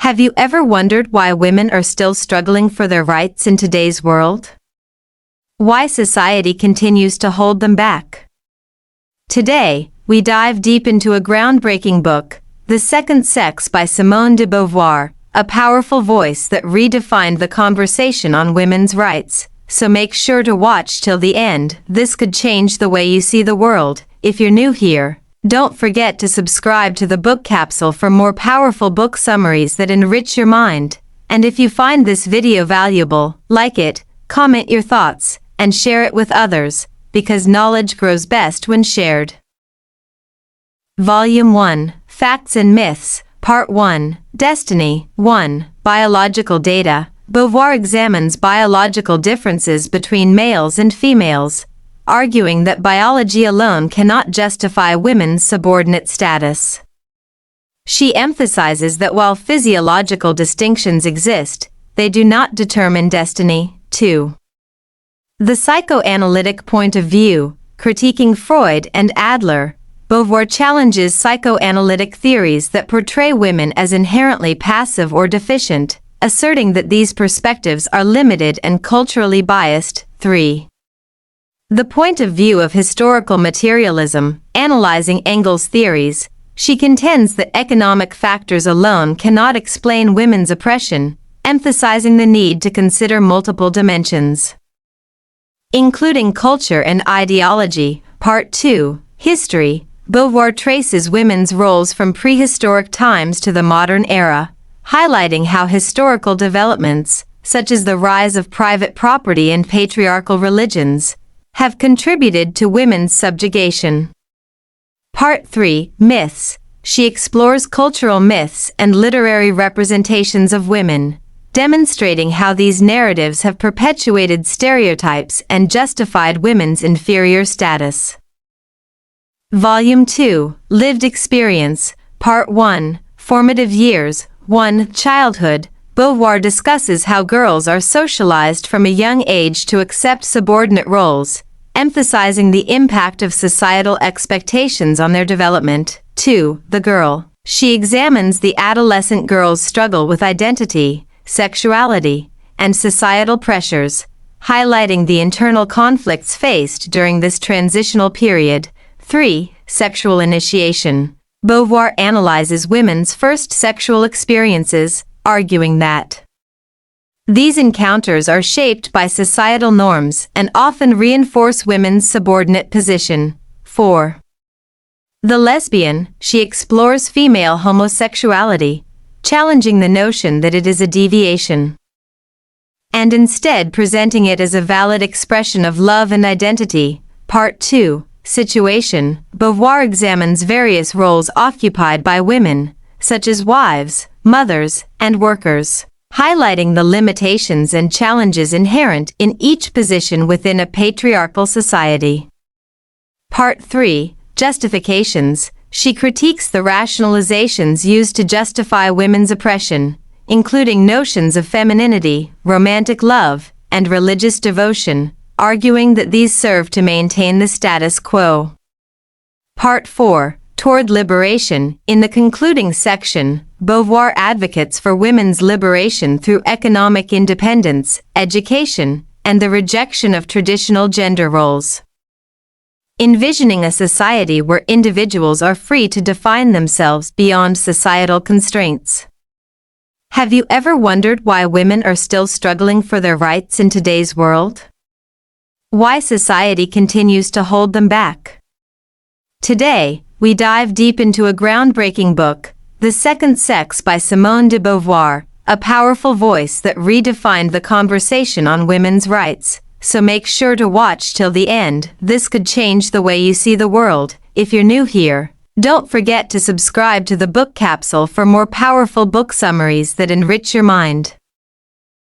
Have you ever wondered why women are still struggling for their rights in today's world? Why society continues to hold them back? Today, we dive deep into a groundbreaking book, The Second Sex by Simone de Beauvoir, a powerful voice that redefined the conversation on women's rights. So make sure to watch till the end. This could change the way you see the world. If you're new here, don't forget to subscribe to the book capsule for more powerful book summaries that enrich your mind. And if you find this video valuable, like it, comment your thoughts, and share it with others, because knowledge grows best when shared. Volume 1, Facts and Myths, Part 1, Destiny. 1. Biological data. Beauvoir examines biological differences between males and females, arguing that biology alone cannot justify women's subordinate status. She emphasizes that while physiological distinctions exist, they do not determine destiny. 2. The psychoanalytic point of view. Critiquing Freud and Adler, Beauvoir challenges psychoanalytic theories that portray women as inherently passive or deficient, asserting that these perspectives are limited and culturally biased. 3. The point of view of historical materialism. Analyzing Engel's theories, she contends that economic factors alone cannot explain women's oppression, emphasizing the need to consider multiple dimensions, including culture and ideology. Part 2, History. Beauvoir traces women's roles from prehistoric times to the modern era, highlighting how historical developments, such as the rise of private property and patriarchal religions, have contributed to women's subjugation. Part 3, Myths. She explores cultural myths and literary representations of women, demonstrating how these narratives have perpetuated stereotypes and justified women's inferior status. Volume 2, Lived Experience, Part 1, Formative Years. 1. Childhood. Beauvoir discusses how girls are socialized from a young age to accept subordinate roles, emphasizing the impact of societal expectations on their development. 2. The Girl. She examines the adolescent girl's struggle with identity, sexuality, and societal pressures, highlighting the internal conflicts faced during this transitional period. 3. Sexual initiation. Beauvoir analyzes women's first sexual experiences, arguing that these encounters are shaped by societal norms and often reinforce women's subordinate position. 4. The Lesbian. She explores female homosexuality, challenging the notion that it is a deviation, and instead presenting it as a valid expression of love and identity. Part 2, Situation. Beauvoir examines various roles occupied by women, such as wives, mothers, and workers, highlighting the limitations and challenges inherent in each position within a patriarchal society. Part 3, Justifications. She critiques the rationalizations used to justify women's oppression, including notions of femininity, romantic love, and religious devotion, arguing that these serve to maintain the status quo. Part 4, Toward Liberation. In the concluding section, Beauvoir advocates for women's liberation through economic independence, education, and the rejection of traditional gender roles, envisioning a society where individuals are free to define themselves beyond societal constraints. Have you ever wondered why women are still struggling for their rights in today's world? Why society continues to hold them back? Today, we dive deep into a groundbreaking book, The Second Sex by Simone de Beauvoir, a powerful voice that redefined the conversation on women's rights. So make sure to watch till the end. This could change the way you see the world. If you're new here, don't forget to subscribe to the book capsule for more powerful book summaries that enrich your mind.